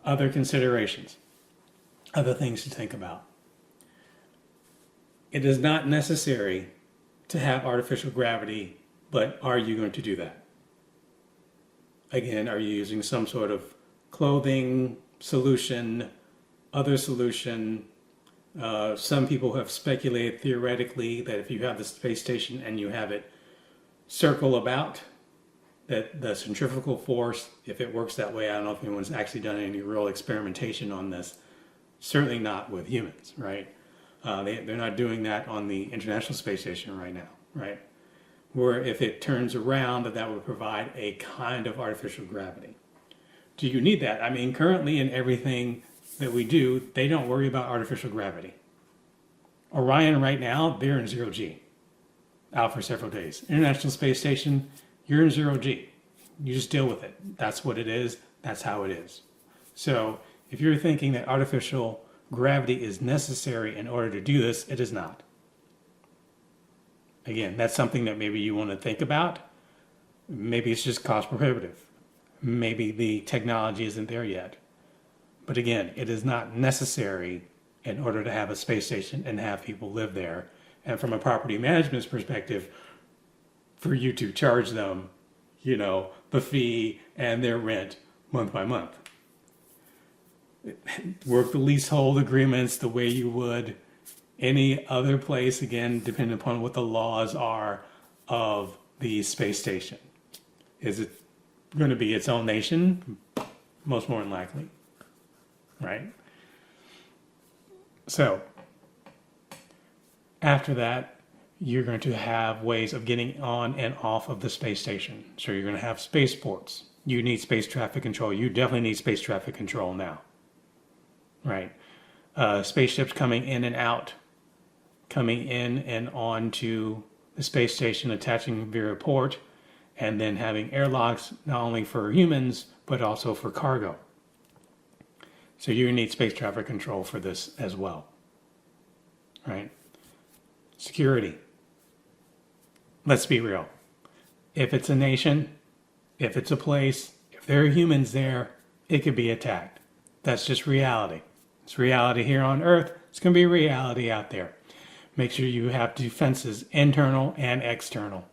Other considerations, other things to think about. It is not necessary to have artificial gravity, but are you going to do that? Again, are you using some sort of clothing solution, other solution? Some people have speculated theoretically that if you have the space station and you have it circle about, that the centrifugal force, if it works that way, I don't know if anyone's actually done any real experimentation on this. Certainly not with humans, right? They're not doing that on the International Space Station right now, right? Where if it turns around, that would provide a kind of artificial gravity. Do you need that? I mean, currently in everything that we do, they don't worry about artificial gravity. Orion right now, they're in 0G, out for several days. International Space Station, you're in 0G. You just deal with it. That's what it is. That's how it is. So if you're thinking that artificial gravity is necessary in order to do this, it is not. Again, that's something that maybe you want to think about. Maybe it's just cost prohibitive. Maybe the technology isn't there yet. But again, it is not necessary in order to have a space station and have people live there. And from a property management perspective, for you to charge them, the fee and their rent month by month. Work the leasehold agreements the way you would any other place, again, depending upon what the laws are of the space station. Is it going to be its own nation? Most more than likely, right? So, after that, you're going to have ways of getting on and off of the space station. So you're going to have spaceports. You need space traffic control. You definitely need space traffic control now, right? Spaceships coming in and out, coming in and on to the space station, attaching via port, and then having airlocks not only for humans, but also for cargo. So you need space traffic control for this as well, right? Security. Let's be real. If it's a nation, if it's a place, if there are humans there, it could be attacked. That's just reality. It's reality here on Earth. It's going to be reality out there. Make sure you have defenses, internal and external.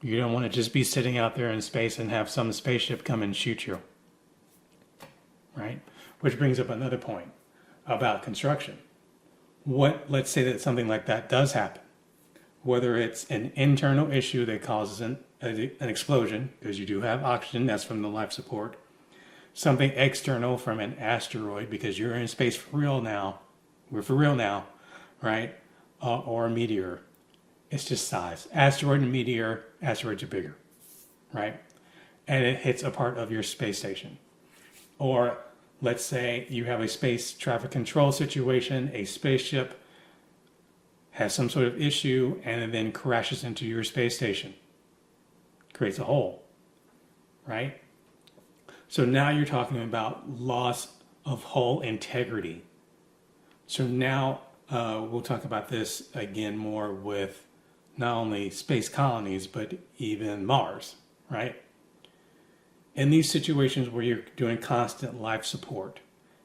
You don't want to just be sitting out there in space and have some spaceship come and shoot you. Right? Which brings up another point about construction. Let's say that something like that does happen. Whether it's an internal issue that causes an explosion, because you do have oxygen, that's from the life support. Something external from an asteroid, because you're in space for real now. We're for real now, right? Or a meteor. It's just size. Asteroid and meteor, asteroids are bigger, right? And it hits a part of your space station. Or let's say you have a space traffic control situation, a spaceship has some sort of issue and it then crashes into your space station. Creates a hole, right? So now you're talking about loss of hull integrity. So now we'll talk about this again more with not only space colonies, but even Mars, right? In these situations where you're doing constant life support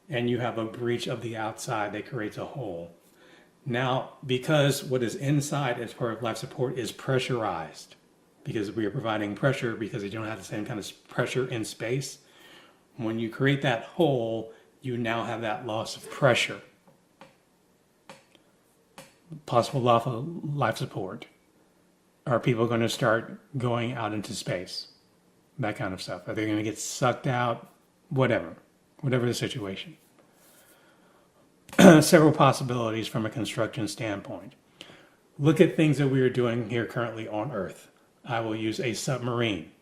and you have a breach of the outside that creates a hole. Now, because what is inside as part of life support is pressurized, because we are providing pressure because you don't have the same kind of pressure in space, when you create that hole, you now have that loss of pressure. Possible loss of life support. Are people going to start going out into space? That kind of stuff. Are they going to get sucked out? Whatever the situation. Several possibilities from a construction standpoint. Look at things that we are doing here currently on Earth. I will use a submarine,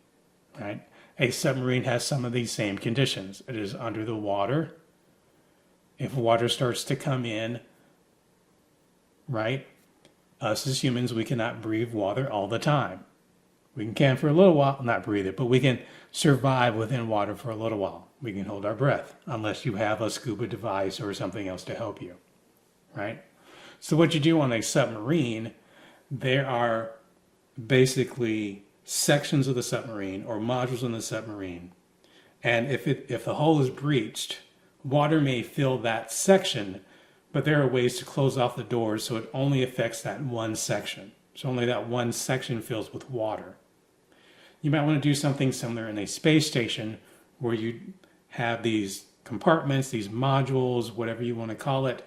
right? A submarine has some of these same conditions. It is under the water. If water starts to come in, right? Us as humans, we cannot breathe water all the time. We can for a little while, not breathe it, but we can survive within water for a little while. We can hold our breath, unless you have a scuba device or something else to help you, right? So what you do on a submarine, there are basically sections of the submarine or modules in the submarine And if the hull is breached, water may fill that section, but there are ways to close off the doors so it only affects that one section. So only that one section fills with water. You might want to do something similar in a space station where you have these compartments, these modules, whatever you want to call it,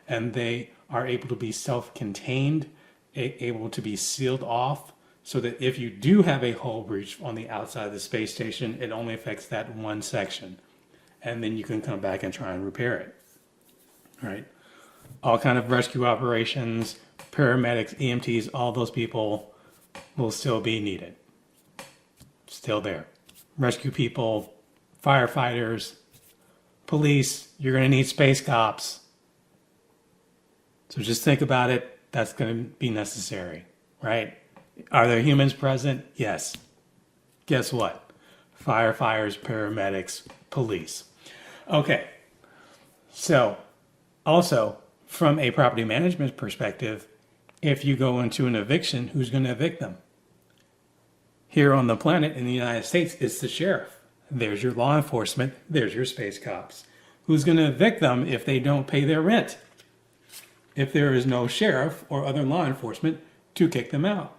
and they are able to be self-contained, able to be sealed off, so that if you do have a hull breach on the outside of the space station, it only affects that one section. And then you can come back and try and repair it. All right. All kind of rescue operations, paramedics, EMTs, all those people will still be needed. Still there. Rescue people, firefighters, police, you're going to need space cops. So just think about it. That's going to be necessary, right? Are there humans present? Yes. Guess what? Firefighters, paramedics, police. Okay. So also from a property management perspective, if you go into an eviction, who's going to evict them? Here on the planet in the United States, it's the sheriff. There's your law enforcement. There's your space cops. Who's going to evict them if they don't pay their rent? If there is no sheriff or other law enforcement to kick them out.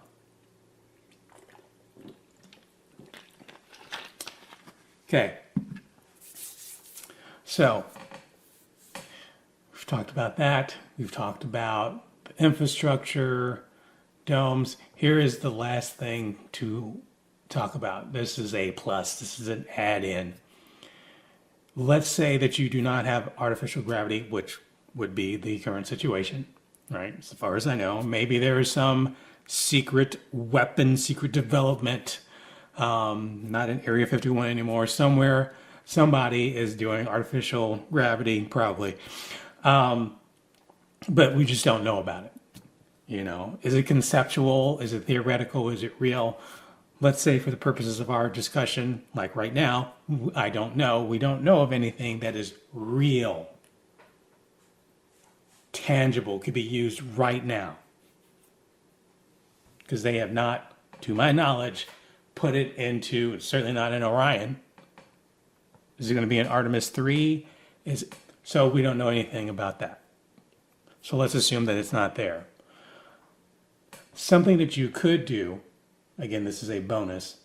Okay. So, we've talked about that. We've talked about the infrastructure, domes. Here is the last thing to talk about. This is a plus. This is an add-in. Let's say that you do not have artificial gravity, which would be the current situation, right? As far as I know, maybe there is some secret weapon, secret development, not in Area 51 anymore. Somewhere, somebody is doing artificial gravity, probably. But we just don't know about it. You know, is it conceptual? Is it theoretical? Is it real? Let's say for the purposes of our discussion, like right now, I don't know. We don't know of anything that is real, tangible, could be used right now. Because they have not, to my knowledge, put it into, certainly not in Orion. Is it going to be in Artemis 3? So we don't know anything about that. So let's assume that it's not there. Something that you could do, again, this is a bonus,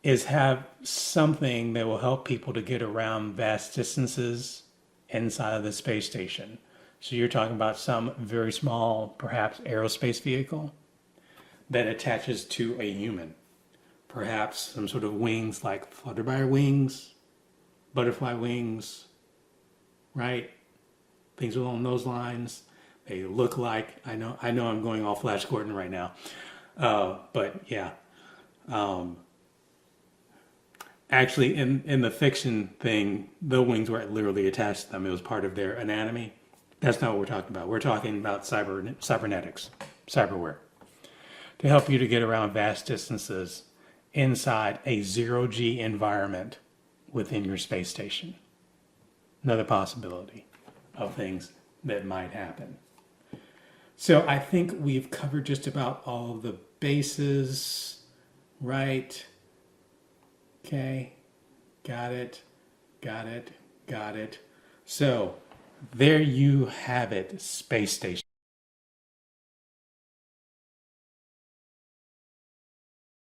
is have something that will help people to get around vast distances inside of the space station. So you're talking about some very small, perhaps aerospace vehicle that attaches to a human. Perhaps some sort of wings like flutterbywings, butterfly wings, right? Things along those lines. They look like, I know I'm going all Flash Gordon right now. But yeah. Actually, in the fiction thing, the wings were literally attached to them. It was part of their anatomy. That's not what we're talking about. We're talking about cybernetics, cyberware, to help you to get around vast distances inside a zero-G environment within your space station. Another possibility of things that might happen. So I think we've covered just about all of the bases, right? Okay, got it. So there you have it, space station.